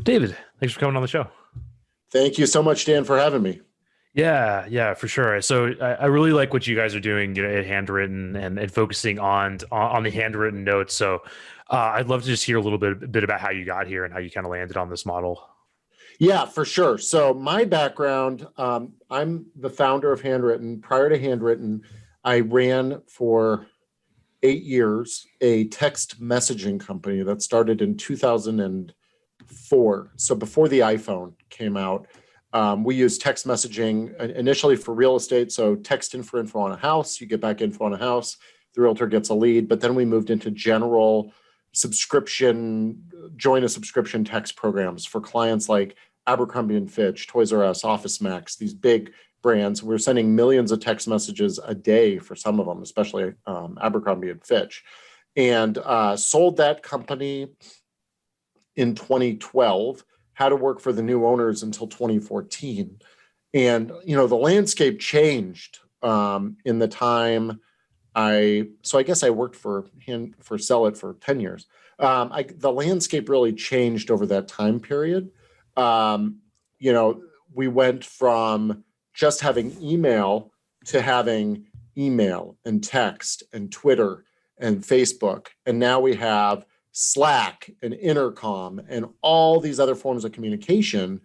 David, thanks for coming on the show. Thank you so much, Dan, for having me. Yeah, for sure. So I really like what you guys are doing, at Handwritten and focusing on the handwritten notes. So I'd love to just hear a bit about how you got here and how you kind of landed on this model. Yeah, for sure. So my background, I'm the founder of Handwritten. Prior to Handwritten, I ran for 8 years a text messaging company that started in 2004. So before the iPhone came out, we used text messaging initially for real estate. So text in for info on a house, you get back info on a house, the realtor gets a lead. But then we moved into general subscription, join a subscription text programs for clients like Abercrombie and Fitch, Toys R Us, Office Max, these big brands. We're sending millions of text messages a day for some of them, especially Abercrombie and Fitch, and sold that company in 2012. Had to work for the new owners until 2014. And, the landscape changed in the time so I guess I worked for Cellit for 10 years. The landscape really changed over that time period. Um, we went from just having email to having email and text and Twitter and Facebook. And now we have Slack and Intercom and all these other forms of communication.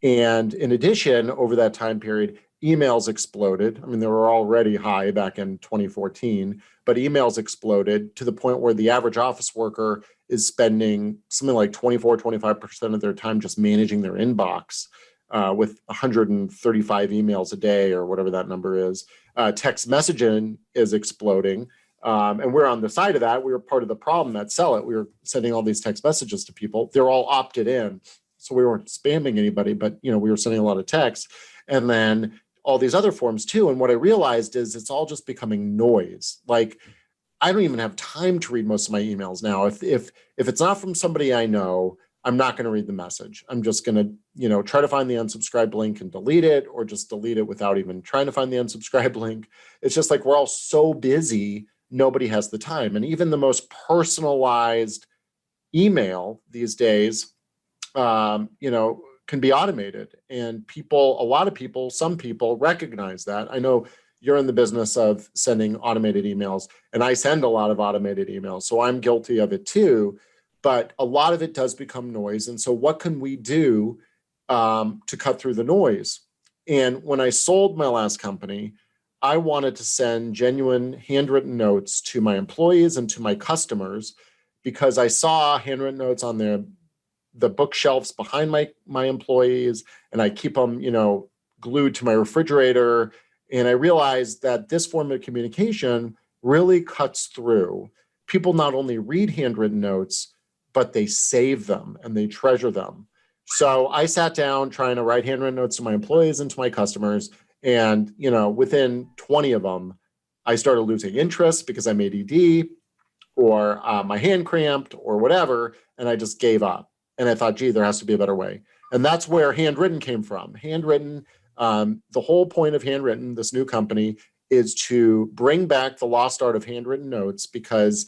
And in addition, over that time period, emails exploded. I mean, they were already high back in 2014, but emails exploded to the point where the average office worker is spending something like 25% of their time just managing their inbox with 135 emails a day or whatever that number is. Text messaging is exploding. And we're on the side of that. We were part of the problem at Cellit. We were sending all these text messages to people. They're all opted in. So we weren't spamming anybody, but we were sending a lot of text. And then all these other forms too. And what I realized is it's all just becoming noise. Like, I don't even have time to read most of my emails now. If it's not from somebody I know, I'm not going to read the message. I'm just going to, try to find the unsubscribe link and delete it, or just delete it without even trying to find the unsubscribe link. It's just like we're all so busy, nobody has the time. And even the most personalized email these days, can be automated, and some people recognize that. I know you're in the business of sending automated emails, and I send a lot of automated emails, so I'm guilty of it too, but a lot of it does become noise. And so what can we do to cut through the noise? And when I sold my last company, I wanted to send genuine handwritten notes to my employees and to my customers, because I saw handwritten notes on the bookshelves behind my employees, and I keep them, glued to my refrigerator. And I realized that this form of communication really cuts through. People not only read handwritten notes, but they save them and they treasure them. So I sat down trying to write handwritten notes to my employees and to my customers. And, within 20 of them, I started losing interest because I'm ADD, or my hand cramped or whatever. And I just gave up. And I thought, gee, there has to be a better way. And that's where Handwritten came from. Handwritten, the whole point of Handwritten, this new company, is to bring back the lost art of handwritten notes, because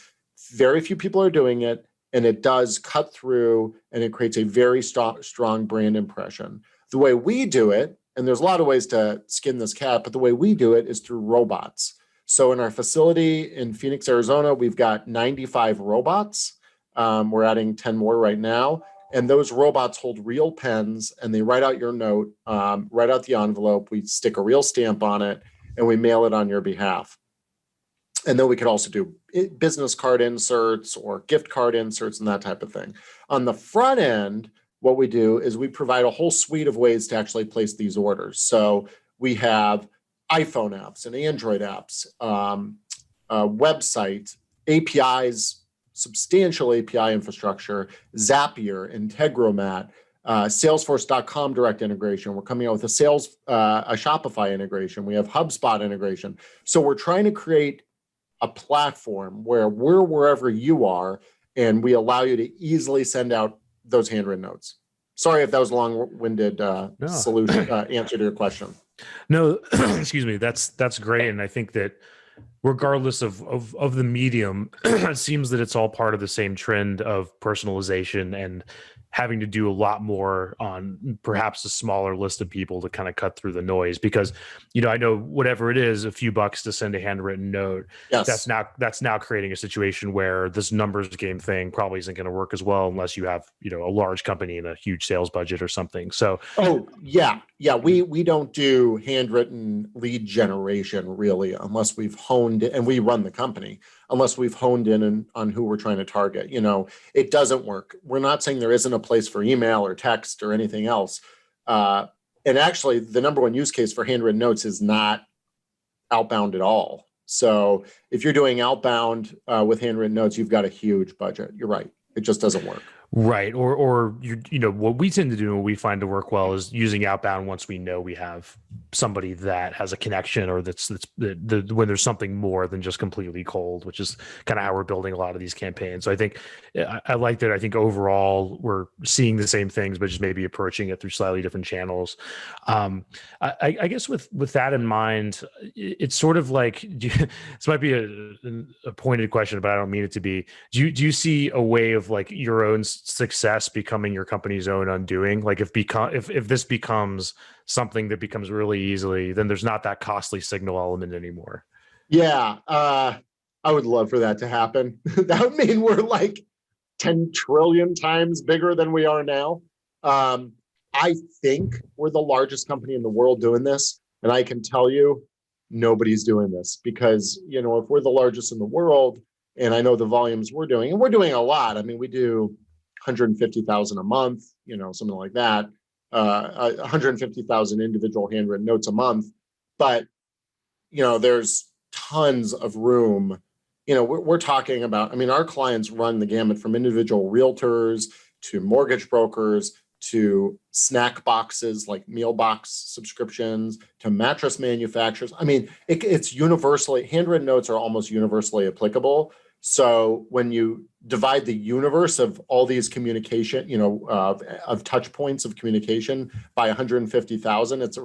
very few people are doing it, and it does cut through, and it creates a very strong brand impression. The way we do it, and there's a lot of ways to skin this cat, but the way we do it is through robots. So in our facility in Phoenix, Arizona, we've got 95 robots. We're adding 10 more right now. And those robots hold real pens, and they write out your note, write out the envelope. We stick a real stamp on it, and we mail it on your behalf. And then we could also do business card inserts or gift card inserts and that type of thing. On the front end, what we do is we provide a whole suite of ways to actually place these orders. So we have iPhone apps and Android apps, website, APIs, substantial API infrastructure, Zapier, Integromat, Salesforce.com direct integration. We're coming out with a Shopify integration. We have HubSpot integration. So we're trying to create a platform where we're wherever you are, and we allow you to easily send out those handwritten notes. Sorry if that was a long-winded solution answer to your question. No, excuse me. That's great. And I think that regardless of the medium, it seems that it's all part of the same trend of personalization and having to do a lot more on perhaps a smaller list of people to kind of cut through the noise. Because, I know whatever it is, a few bucks to send a handwritten note, Yes. that's now creating a situation where this numbers game thing probably isn't going to work as well unless you have, a large company and a huge sales budget or something. So Oh, yeah. Yeah. We don't do handwritten lead generation really unless we've honed it, and we run the company unless we've honed in on who we're trying to target. It doesn't work. We're not saying there isn't a place for email or text or anything else. And actually, the number one use case for handwritten notes is not outbound at all. So if you're doing outbound with handwritten notes, you've got a huge budget. You're right. It just doesn't work. right, or what we tend to do, what we find to work well, is using outbound once we know we have somebody that has a connection, or that's when there's something more than just completely cold, which is kind of how we're building a lot of these campaigns. So I think I like that. I think overall we're seeing the same things, but just maybe approaching it through slightly different channels. I guess with that in mind, it's sort of like this might be a pointed question, but I don't mean it to be. Do you see a way of like your own success becoming your company's own undoing? Like if this becomes something that becomes really easily, then there's not that costly signal element anymore. Yeah. I would love for that to happen. That would mean we're like 10 trillion times bigger than we are now. I think we're the largest company in the world doing this. And I can tell you, nobody's doing this because, if we're the largest in the world, and I know the volumes we're doing, and we're doing a lot. I mean, we do 150,000 a month, something like that, 150,000 individual handwritten notes a month. But, there's tons of room. We're talking about, I mean, our clients run the gamut from individual realtors to mortgage brokers to snack boxes like meal box subscriptions to mattress manufacturers. I mean, it's universally, handwritten notes are almost universally applicable. So when you divide the universe of all these communication, of touch points of communication by 150,000,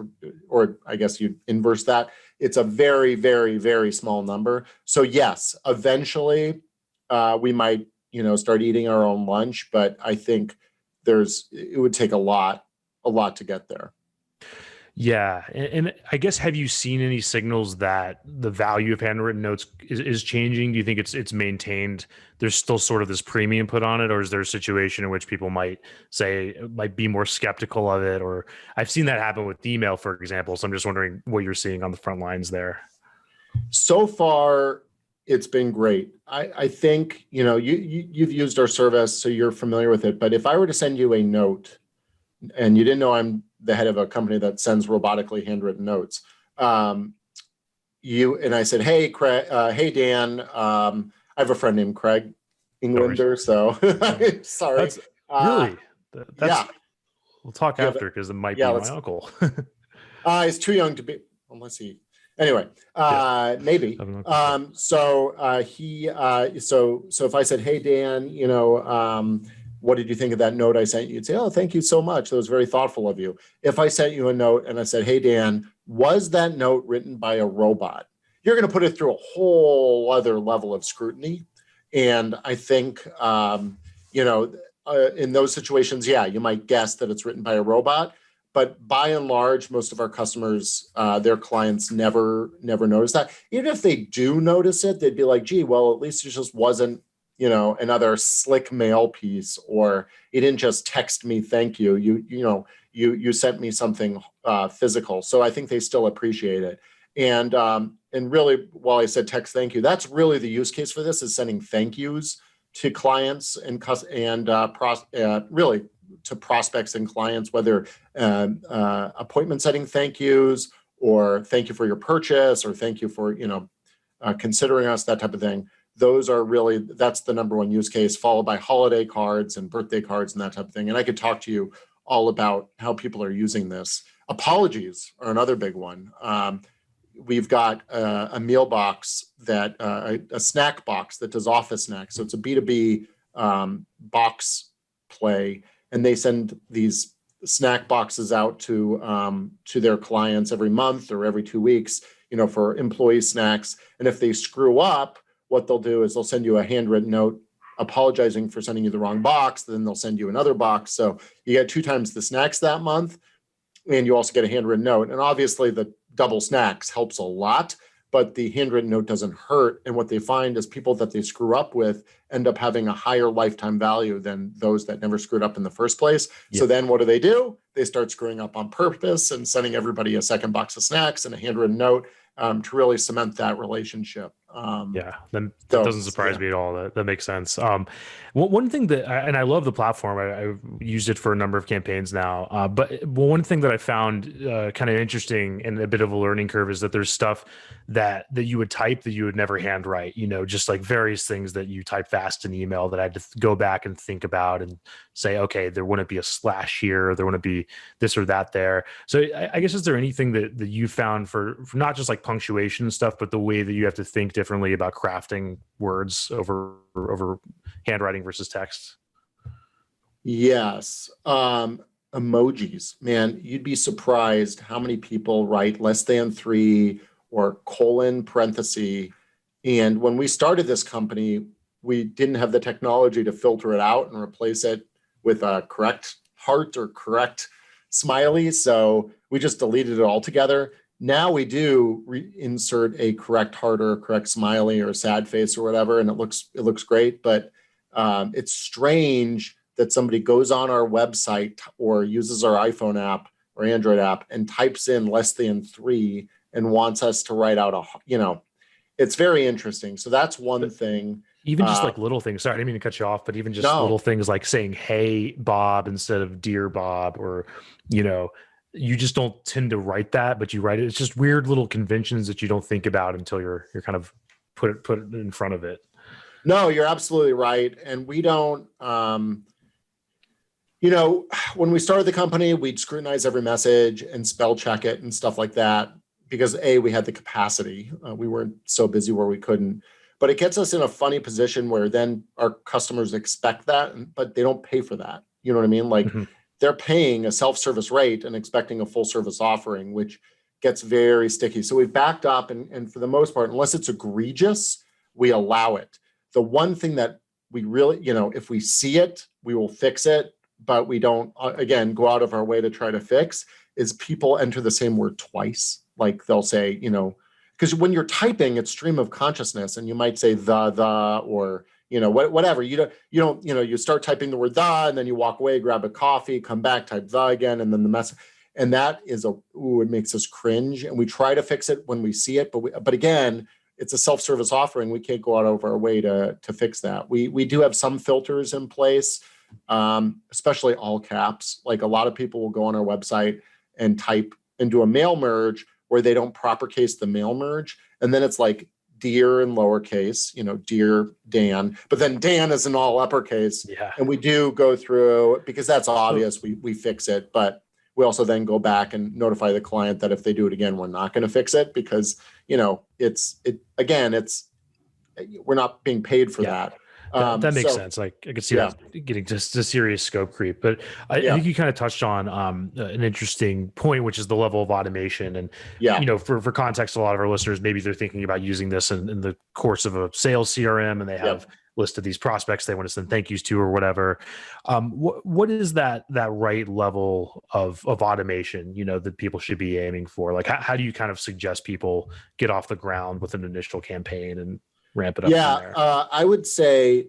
or I guess you inverse that, it's a very, very, very small number. So yes, eventually we might, start eating our own lunch, but I think it would take a lot to get there. Yeah, and I guess, have you seen any signals that the value of handwritten notes is changing? Do you think it's maintained? There's still sort of this premium put on it, or is there a situation in which people might be more skeptical of it? Or I've seen that happen with email, for example. So I'm just wondering what you're seeing on the front lines there. So far, it's been great. I think, you've used our service, so you're familiar with it. But if I were to send you a note, and you didn't know I'm the head of a company that sends robotically handwritten notes, and I said, "Hey, Craig, hey Dan, I have a friend named Craig Englander, so sorry." That's really that's Yeah. we'll talk Do you have after, because it might Yeah, be my let's. uncle. He's too young to be, unless he. Anyway, Yeah, maybe. I don't know. So if I said, "Hey Dan, what did you think of that note I sent you?" You'd say, "Oh, thank you so much. That was very thoughtful of you." If I sent you a note and I said, "Hey Dan, was that note written by a robot?" You're going to put it through a whole other level of scrutiny. And I think, in those situations, yeah, you might guess that it's written by a robot. But by and large, most of our customers, their clients never notice that. Even if they do notice it, they'd be like, "Gee, well, at least it just wasn't, another slick mail piece, or you didn't just text me thank you. You sent me something physical." So I think they still appreciate it. And really, while I said text thank you, that's really the use case for this, is sending thank yous to clients really to prospects and clients, whether appointment setting thank yous, or thank you for your purchase, or thank you for considering us, that type of thing. That's the number one use case, followed by holiday cards and birthday cards and that type of thing. And I could talk to you all about how people are using this. Apologies are another big one. We've got a meal box a snack box that does office snacks. So it's a B2B box play, and they send these snack boxes out to their clients every month or every 2 weeks. for employee snacks. And if they screw up, what they'll do is they'll send you a handwritten note apologizing for sending you the wrong box. Then they'll send you another box. So you get 2 times the snacks that month, and you also get a handwritten note. And obviously the double snacks helps a lot, but the handwritten note doesn't hurt. And what they find is people that they screw up with end up having a higher lifetime value than those that never screwed up in the first place. Yeah. So then what do? They start screwing up on purpose and sending everybody a second box of snacks and a handwritten note to really cement that relationship. That doesn't surprise me at all. That makes sense. One thing that, and I love the platform. I've used it for a number of campaigns now. But one thing that I found kind of interesting and a bit of a learning curve is that there's stuff that you would type that you would never handwrite. Just like various things that you type fast in email that I had to go back and think about and say, okay, there wouldn't be a slash here, or there wouldn't be this or that there. So I guess, is there anything that you found for not just like punctuation and stuff, but the way that you have to think differently about crafting words over handwriting versus text? Yes. Emojis, man, you'd be surprised how many people write less than 3 or colon parenthesis. And when we started this company, we didn't have the technology to filter it out and replace it with a correct heart or correct smiley. So we just deleted it altogether. Now we do insert a correct heart or a correct smiley or a sad face or whatever, and it looks great. But it's strange that somebody goes on our website or uses our iPhone app or Android app and types in less than 3 and wants us to write out it's very interesting. So that's one thing. Even just like little things. Sorry, I didn't mean to cut you off, but even just little things like saying "Hey Bob" instead of "Dear Bob," or you just don't tend to write that, but you write it. It's just weird little conventions that you don't think about until you're kind of put it in front of it. No, you're absolutely right. And we don't, when we started the company, we'd scrutinize every message and spell check it and stuff like that because we had the capacity. We weren't so busy where we couldn't. But it gets us in a funny position where then our customers expect that, but they don't pay for that. You know what I mean? Like they're paying a self-service rate and expecting a full service offering, which gets very sticky. So we've backed up and for the most part, unless it's egregious, we allow it. The one thing that we really, if we see it, we will fix it, but we don't, again, go out of our way to try to fix, is people enter the same word twice. Like they'll say, because when you're typing, it's stream of consciousness, and you might say the, or whatever. You start typing the word the, and then you walk away, grab a coffee, come back, type the again, and then the message. And that is it makes us cringe. And we try to fix it when we see it, but again, it's a self-service offering. We can't go out of our way to fix that. We do have some filters in place, especially all caps. Like a lot of people will go on our website and type and do a mail merge where they don't proper case the mail merge. And then it's like dear in lowercase, dear Dan, but then Dan is in all uppercase. Yeah. And we do go through, because that's obvious, we fix it, but we also then go back and notify the client that if they do it again, we're not going to fix it because, we're not being paid for that. That makes sense. Like I could see that getting just a serious scope creep, but I think you kind of touched on an interesting point, which is the level of automation. And, for context, a lot of our listeners, maybe they're thinking about using this in the course of a sales CRM, and they have listed these prospects they want to send thank yous to or whatever. What is that right level of automation, that people should be aiming for? Like, how do you kind of suggest people get off the ground with an initial campaign and ramp it up? I would say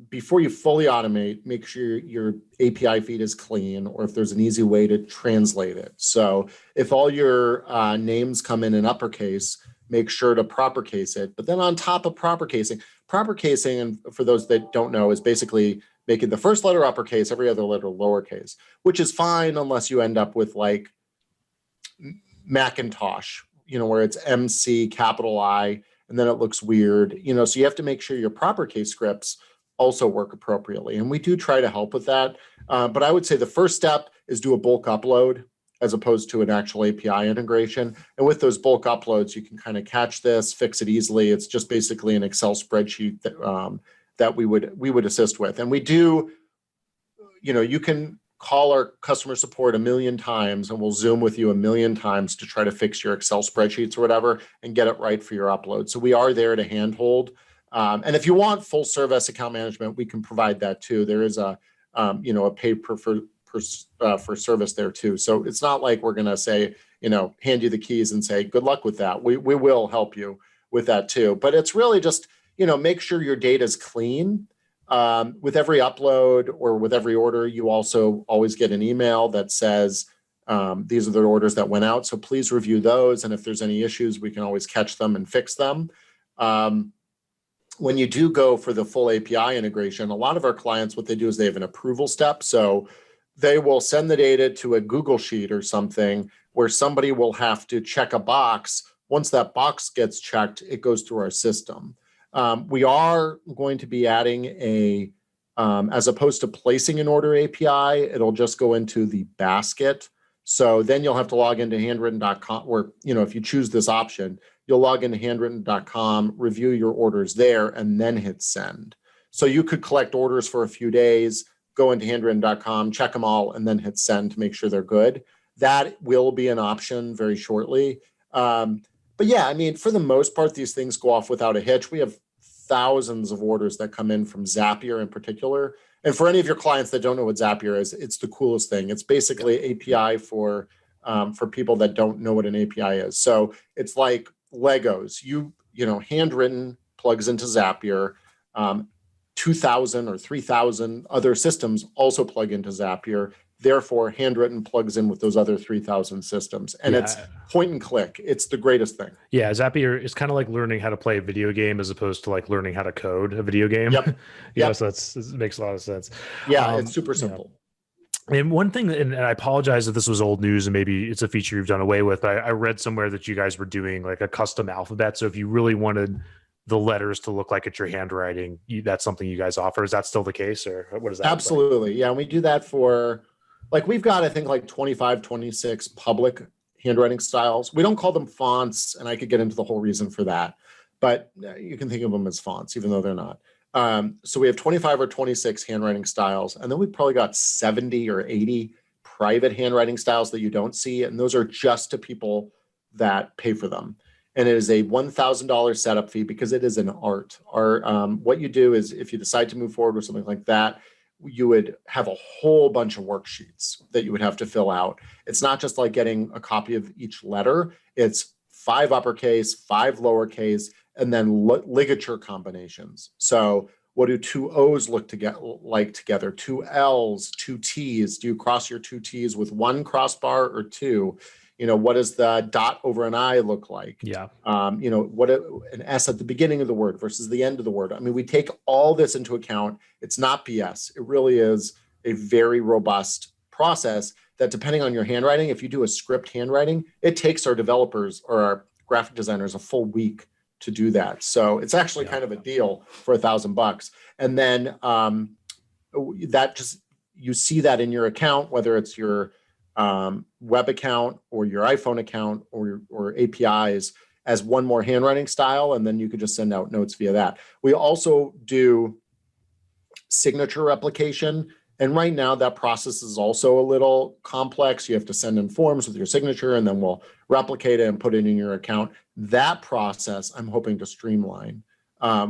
before you fully automate, make sure your API feed is clean, or if there's an easy way to translate it. So if all your names come in uppercase, make sure to proper case it. But then on top of proper casing, and for those that don't know, is basically making the first letter uppercase, every other letter lowercase, which is fine unless you end up with like Macintosh, where it's MC capital I, and then it looks weird, so you have to make sure your proper case scripts also work appropriately. And we do try to help with that. But I would say the first step is do a bulk upload as opposed to an actual API integration. And with those bulk uploads, you can kind of catch this, fix it easily. It's just basically an Excel spreadsheet that we would assist with. And we do, you can call our customer support a million times and we'll Zoom with you a million times to try to fix your Excel spreadsheets or whatever and get it right for your upload. So we are there to handhold. And if you want full service account management, we can provide that too. There is a pay for service there too. So it's not like we're going to say, hand you the keys and say, good luck with that. We will help you with that too. But it's really just, make sure your data is clean. With every upload or with every order, you also always get an email that says, these are the orders that went out. So please review those. And if there's any issues, we can always catch them and fix them. When you do go for the full API integration, a lot of our clients, what they do is they have an approval step. So they will send the data to a Google Sheet or something where somebody will have to check a box. Once that box gets checked, it goes through our system. We are going to be adding as opposed to placing an order API, it'll just go into the basket. So then you'll have to log into handwritten.com, or, if you choose this option, you'll log into handwritten.com, review your orders there, and then hit send. So you could collect orders for a few days, go into handwritten.com, check them all, and then hit send to make sure they're good. That will be an option very shortly. But yeah, for the most part, these things go off without a hitch. We have thousands of orders that come in from Zapier in particular. And for any of your clients that don't know what Zapier is, it's the coolest thing. It's basically API for people that don't know what an API is. So it's like Legos. Handwritten plugs into Zapier. 2,000 or 3,000 other systems also plug into Zapier. Therefore, Handwritten plugs in with those other 3,000 systems. And it's point and click. It's the greatest thing. Yeah, Zapier is kind of like learning how to play a video game as opposed to like learning how to code a video game. Yep. So it makes a lot of sense. Yeah, it's super simple. And one thing, and I apologize if this was old news and maybe it's a feature you've done away with, but I read somewhere that you guys were doing like a custom alphabet. So if you really wanted the letters to look like it's your handwriting, that's something you guys offer. Is that still the case, or what is that? Absolutely. Yeah. And we do that for, we've got, I think 25, 26 public handwriting styles. We don't call them fonts, and I could get into the whole reason for that, but you can think of them as fonts, even though they're not. So we have 25 or 26 handwriting styles, and then we've probably got 70 or 80 private handwriting styles that you don't see. And those are just to people that pay for them. And it is a $1,000 setup fee because it is an art. What you do is if you decide to move forward with something like that, you would have a whole bunch of worksheets that you would have to fill out. It's not just like getting a copy of each letter. It's 5 uppercase, 5 lowercase, and then ligature combinations. So what do 2 O's look like together? 2 L's, 2 T's. Do you cross your 2 T's with 1 crossbar or 2? What does the dot over an I look like? Yeah. What an S at the beginning of the word versus the end of the word. We take all this into account. It's not BS. It really is a very robust process that, depending on your handwriting, if you do a script handwriting, it takes our developers or our graphic designers a full week to do that. So it's actually kind of a deal for $1,000. And then you see that in your account, whether it's your web account or your iPhone account or APIs, as one more handwriting style, and then you could just send out notes via that. We also do signature replication, and right now that process is also a little complex. You have to send in forms with your signature, and then we'll replicate it and put it in your account. That process I'm hoping to streamline,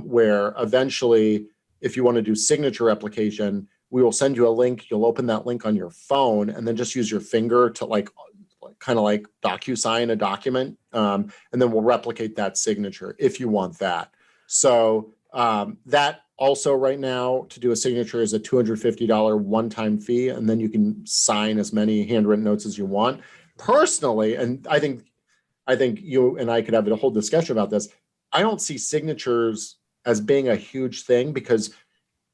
where eventually, if you want to do signature replication, we will send you a link. You'll open that link on your phone and then just use your finger to kind of like DocuSign a document. And then we'll replicate that signature if you want that. So that also right now to do a signature is a $250 one-time fee. And then you can sign as many handwritten notes as you want. Personally, and I think you and I could have a whole discussion about this. I don't see signatures as being a huge thing, because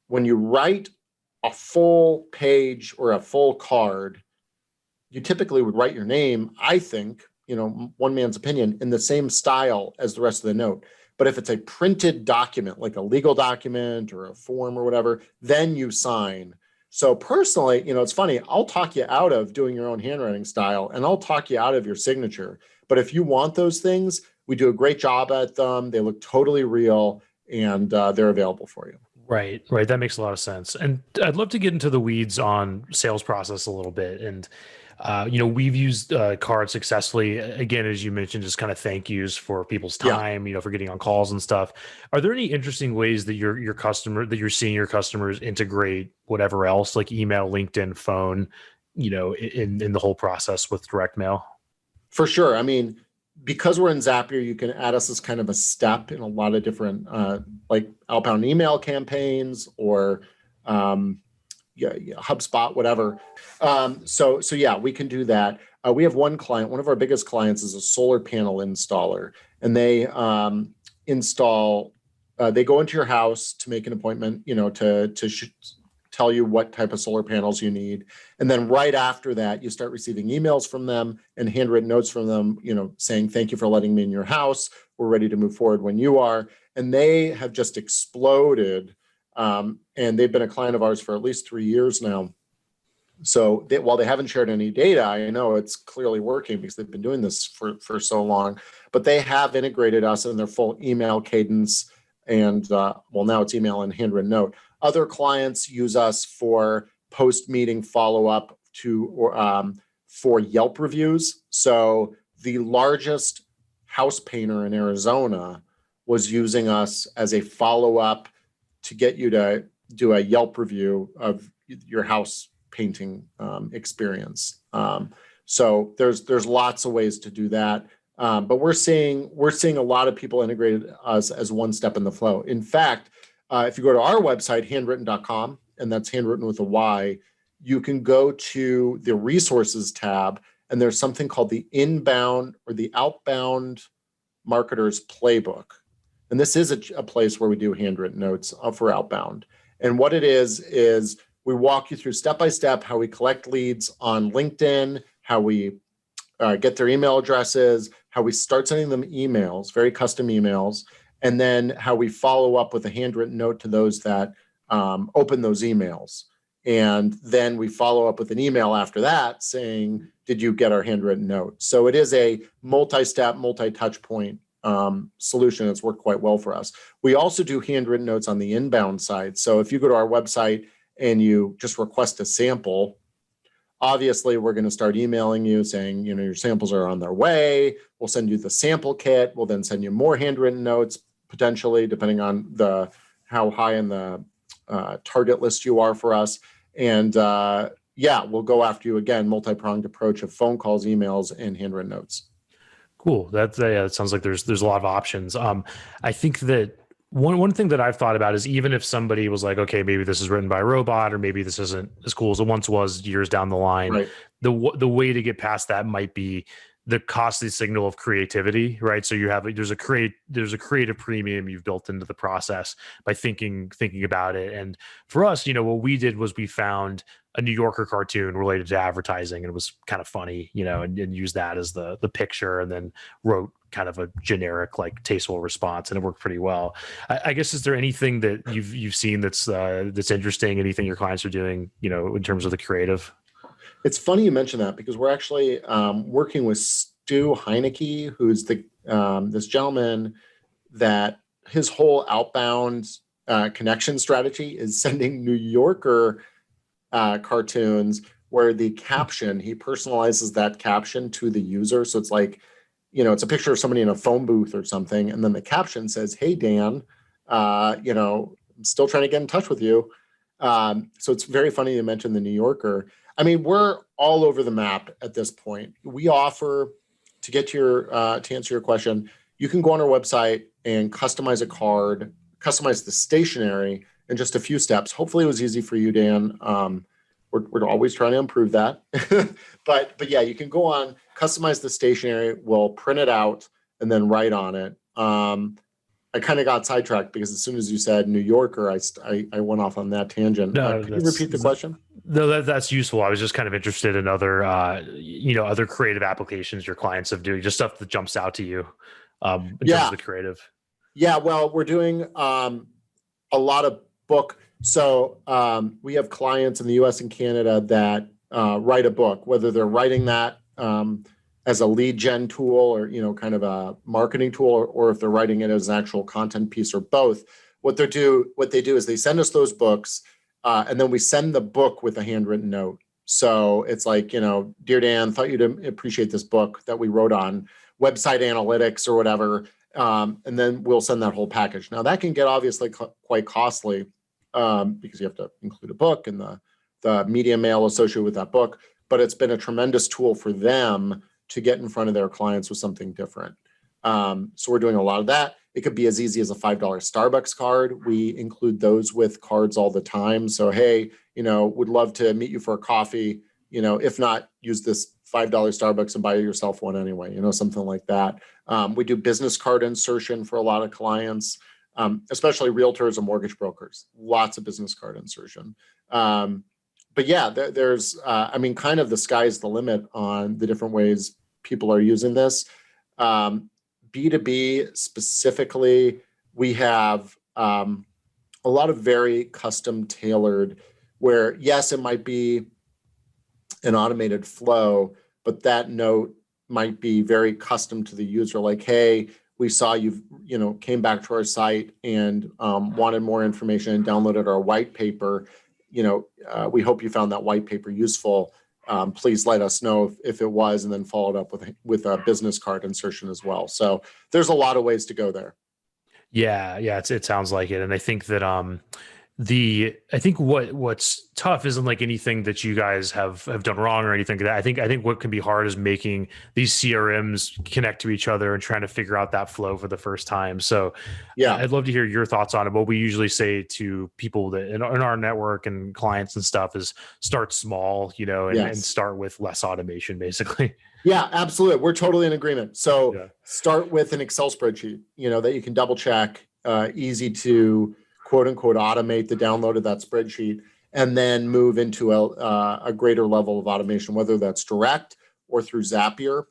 when you write a full page or a full card, you typically would write your name, I think, one man's opinion, in the same style as the rest of the note. But if it's a printed document, like a legal document or a form or whatever, then you sign. So personally, it's funny, I'll talk you out of doing your own handwriting style, and I'll talk you out of your signature. But if you want those things, we do a great job at them. They look totally real, and they're available for you. Right, right. That makes a lot of sense. And I'd love to get into the weeds on sales process a little bit. And we've used cards successfully. Again, as you mentioned, just kind of thank yous for people's Yeah. time, for getting on calls and stuff. Are there any interesting ways that you're seeing your customers integrate whatever else, like email, LinkedIn, phone, in the whole process with direct mail? For sure. I mean, because we're in Zapier, you can add us as kind of a step in a lot of different like outbound email campaigns or um, yeah, HubSpot, whatever. So yeah, we can do that. We have one client. One of our biggest clients is a solar panel installer, and they install. They go into your house to make an appointment, to tell you what type of solar panels you need. And then right after that, you start receiving emails from them and handwritten notes from them, saying, thank you for letting me in your house. We're ready to move forward when you are. And they have just exploded. And they've been a client of ours for at least 3 years now. So while they haven't shared any data, I know it's clearly working because they've been doing this for so long. But they have integrated us in their full email cadence. And now it's email and handwritten note. Other clients use us for post-meeting follow-up for Yelp reviews. So the largest house painter in Arizona was using us as a follow-up to get you to do a Yelp review of your house painting experience. So there's lots of ways to do that. But we're seeing a lot of people integrated us as one step in the flow. In fact, if you go to our website, handwrytten.com, and that's handwritten with a Y, you can go to the resources tab, and there's something called the inbound or the outbound marketer's playbook. And this is a place where we do handwritten notes for outbound. And what it is we walk you through step by step how we collect leads on LinkedIn, how we get their email addresses, how we start sending them emails, very custom emails, and then how we follow up with a handwritten note to those that open those emails. And then we follow up with an email after that saying, did you get our handwritten note? So it is a multi-step, multi-touch point solution that's worked quite well for us. We also do handwritten notes on the inbound side. So if you go to our website and you just request a sample, obviously we're going to start emailing you saying, your samples are on their way. We'll send you the sample kit. We'll then send you more handwritten notes, potentially, depending on how high in the target list you are for us. And we'll go after you again, multi-pronged approach of phone calls, emails, and handwritten notes. Cool. It sounds like there's a lot of options. I think that one thing that I've thought about is even if somebody was like, okay, maybe this is written by a robot, or maybe this isn't as cool as it once was years down the line, Right. the way to get past that might be the costly signal of creativity, right? So there's a creative premium you've built into the process by thinking about it. And for us, what we did was we found a New Yorker cartoon related to advertising, and it was kind of funny, and used that as the picture, and then wrote kind of a generic, like, tasteful response, and it worked pretty well. I guess, is there anything that you've seen that's interesting? Anything your clients are doing, in terms of the creative? It's funny you mention that because we're actually working with Stu Heineke, who's this gentleman that his whole outbound connection strategy is sending New Yorker cartoons where the caption, he personalizes that caption to the user. So it's like, it's a picture of somebody in a phone booth or something. And then the caption says, hey, Dan, I'm still trying to get in touch with you. So it's very funny you mentioned the New Yorker. I mean, we're all over the map at this point. We offer, to answer your question, you can go on our website and customize a card, customize the stationery in just a few steps. Hopefully it was easy for you, Dan. We're always trying to improve that. but yeah, you can go on, customize the stationery, we'll print it out and then write on it. I kind of got sidetracked because as soon as you said New Yorker, I went off on that tangent. No, Can you repeat the question? No, that's useful. I was just kind of interested in other, other creative applications your clients have doing, just stuff that jumps out to you, in terms of the creative. Yeah, well, we're doing a lot of book. So we have clients in the US and Canada that write a book, whether they're writing that as a lead gen tool or, kind of a marketing tool, or if they're writing it as an actual content piece, or both. what they do is they send us those books, and then we send the book with a handwritten note. So it's like, dear Dan, thought you'd appreciate this book that we wrote on website analytics or whatever. And then we'll send that whole package. Now that can get obviously quite costly, because you have to include a book and the media mail associated with that book. But it's been a tremendous tool for them to get in front of their clients with something different. So we're doing a lot of that. It could be as easy as a $5 Starbucks card. We include those with cards all the time. So, hey, would love to meet you for a coffee. If not, use this $5 Starbucks and buy yourself one anyway, something like that. We do business card insertion for a lot of clients, especially realtors and mortgage brokers. Lots of business card insertion. But yeah, there's, kind of the sky's the limit on the different ways people are using this. B2B specifically, we have a lot of very custom tailored where, yes, it might be an automated flow, but that note might be very custom to the user. Like, hey, we saw you came back to our site and wanted more information and downloaded our white paper. We hope you found that white paper useful. Please let us know if it was, and then followed up with a business card insertion as well. So there's a lot of ways to go there. Yeah, it sounds like it, and I think that I think what's tough isn't like anything that you guys have done wrong or anything like that. I think what can be hard is making these CRMs connect to each other and trying to figure out that flow for the first time. So yeah, I'd love to hear your thoughts on it. What we usually say to people that in our network and clients and stuff is start small, and start with less automation, basically. Yeah, absolutely. We're totally in agreement. So start with an Excel spreadsheet, that you can double check, easy to quote unquote automate the download of that spreadsheet, and then move into a greater level of automation, whether that's direct or through Zapier.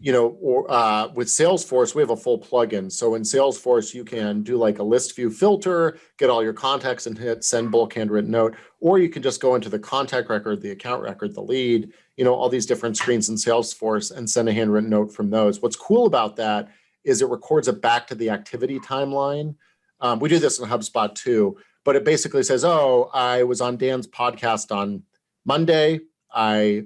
With Salesforce, we have a full plugin. So in Salesforce, you can do like a list view filter, get all your contacts and hit send bulk handwritten note, or you can just go into the contact record, the account record, the lead, all these different screens in Salesforce and send a handwritten note from those. What's cool about that is it records it back to the activity timeline. We do this in HubSpot too, but it basically says, oh, I was on Dan's podcast on Monday. I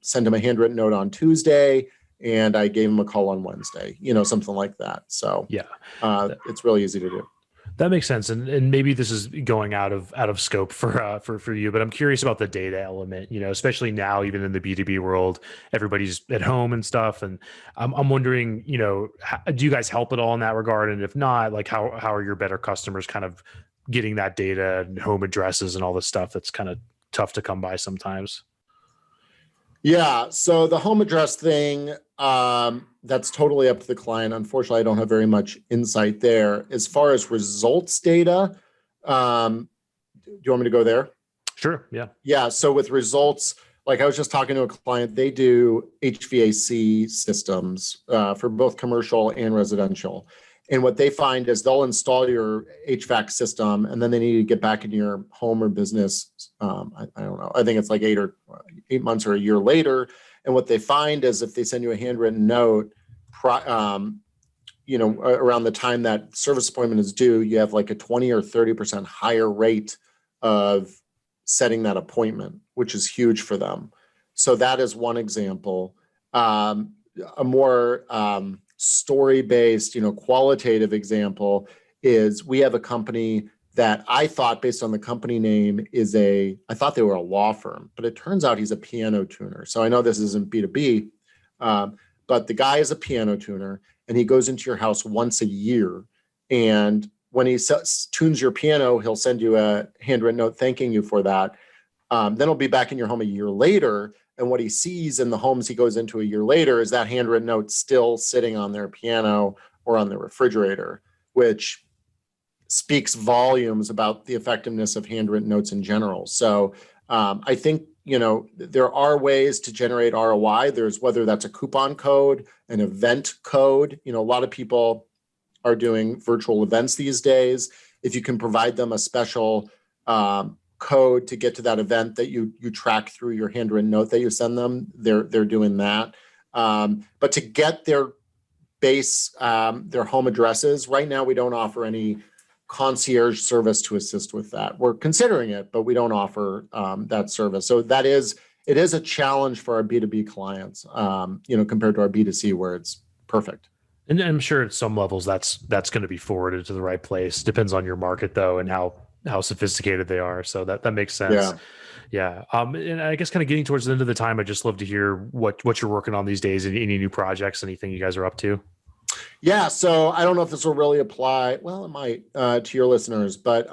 sent him a handwritten note on Tuesday, and I gave him a call on Wednesday, something like that. So it's really easy to do. That makes sense, and maybe this is going out of scope for you, but I'm curious about the data element. Especially now, even in the B2B world, everybody's at home and stuff, and I'm wondering, do you guys help at all in that regard? And if not, like how are your better customers kind of getting that data and home addresses and all this stuff that's kind of tough to come by sometimes? Yeah, so the home address thing, that's totally up to the client. Unfortunately, I don't have very much insight there. As far as results data, do you want me to go there? Sure, yeah. Yeah, so with results, like I was just talking to a client, they do HVAC systems for both commercial and residential. And what they find is they'll install your HVAC system, and then they need to get back in your home or business. I don't know. I think it's like 8 months or a year later. And what they find is if they send you a handwritten note, around the time that service appointment is due, you have like a 20 or 30% higher rate of setting that appointment, which is huge for them. So that is one example. A more story-based, qualitative example is we have a company that I thought, based on the company name, I thought they were a law firm, but it turns out he's a piano tuner. So I know this isn't B2B, but the guy is a piano tuner, and he goes into your house once a year. And when he tunes your piano, he'll send you a handwritten note thanking you for that. Then he'll be back in your home a year later. And what he sees in the homes he goes into a year later is that handwritten note still sitting on their piano or on their refrigerator, which speaks volumes about the effectiveness of handwritten notes in general. So I think, there are ways to generate ROI. There's whether that's a coupon code, an event code. A lot of people are doing virtual events these days. If you can provide them a special code to get to that event that you track through your handwritten note that you send them, they're doing that. But to get their base their home addresses. Right now, we don't offer any concierge service to assist with that. We're considering it, but we don't offer that service. So it is a challenge for our B2B clients, compared to our B2C where it's perfect. And I'm sure at some levels that's going to be forwarded to the right place. Depends on your market though, and how sophisticated they are. So that makes sense. Yeah. Yeah. And I guess kind of getting towards the end of the time, I'd just love to hear what you're working on these days. Any new projects, anything you guys are up to? Yeah. So I don't know if this will really apply. Well, it might to your listeners, but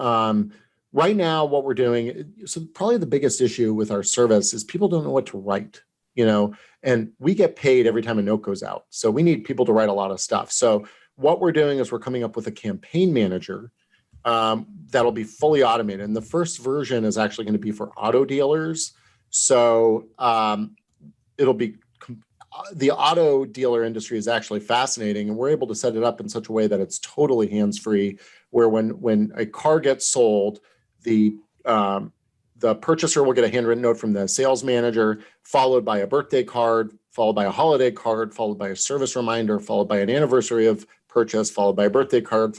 right now what we're doing, so probably the biggest issue with our service is people don't know what to write, and we get paid every time a note goes out. So we need people to write a lot of stuff. So what we're doing is we're coming up with a campaign manager that'll be fully automated. And the first version is actually going to be for auto dealers. So it'll be the auto dealer industry is actually fascinating, and we're able to set it up in such a way that it's totally hands-free, where when a car gets sold, the purchaser will get a handwritten note from the sales manager, followed by a birthday card, followed by a holiday card, followed by a service reminder, followed by an anniversary of purchase, followed by a birthday card,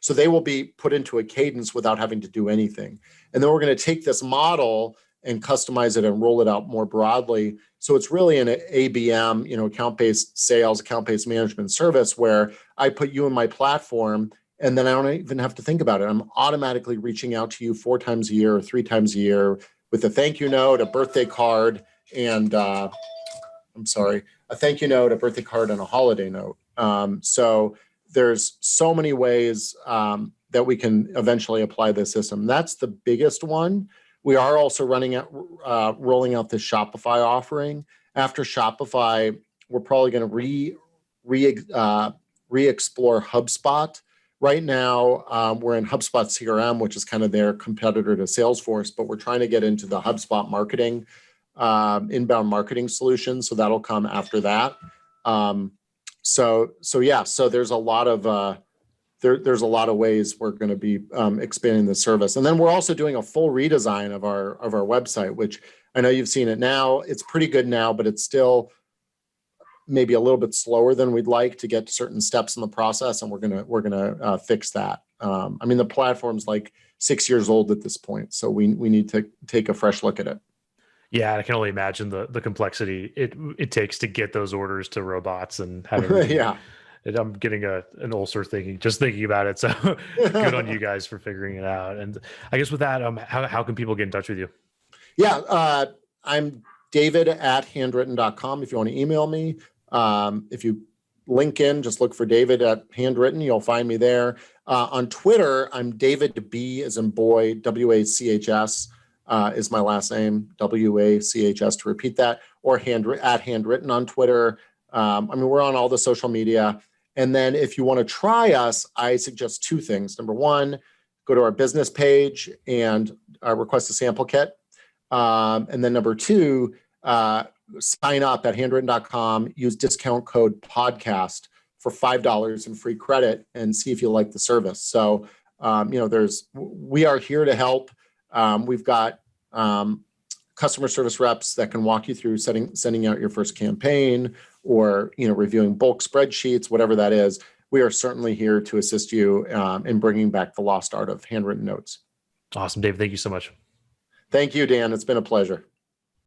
so they will be put into a cadence without having to do anything. And then we're going to take this model and customize it and roll it out more broadly. So it's really an ABM, account-based sales, account-based management service where I put you in my platform, and then I don't even have to think about it. I'm automatically reaching out to you 4 times a year or 3 times a year with a thank you note, a birthday card, and a thank you note, a birthday card, and a holiday note. So there's so many ways that we can eventually apply this system. That's the biggest one. We are also rolling out the Shopify offering. After Shopify, we're probably going to re-explore HubSpot. Right now, we're in HubSpot CRM, which is kind of their competitor to Salesforce, but we're trying to get into the HubSpot marketing, inbound marketing solution. So that'll come after that. So there's a lot of there's a lot of ways we're going to be expanding the service. And then we're also doing a full redesign of our website, which I know you've seen it now. It's pretty good now, but it's still maybe a little bit slower than we'd like to get to certain steps in the process. And we're gonna fix that. The platform's like 6 years old at this point, so we need to take a fresh look at it. Yeah, I can only imagine the complexity it takes to get those orders to robots and having Yeah. I'm getting an ulcer thinking about it. So good on you guys for figuring it out. And I guess with that, how can people get in touch with you? Yeah, I'm David at handwritten.com. If you want to email me, if you link in, just look for David at Handwritten. You'll find me there. On Twitter, I'm David B as in boy, WACHS is my last name, WACHS to repeat that, or at Handwritten on Twitter. We're on all the social media. And then if you want to try us, I suggest 2 things. Number 1, go to our business page and request a sample kit. And then number 2, sign up at handwritten.com, use discount code podcast for $5 in free credit and see if you like the service. So, we are here to help. We've got customer service reps that can walk you through sending out your first campaign or, reviewing bulk spreadsheets, whatever that is. We are certainly here to assist you in bringing back the lost art of handwritten notes. Awesome, Dave. Thank you so much. Thank you, Dan. It's been a pleasure.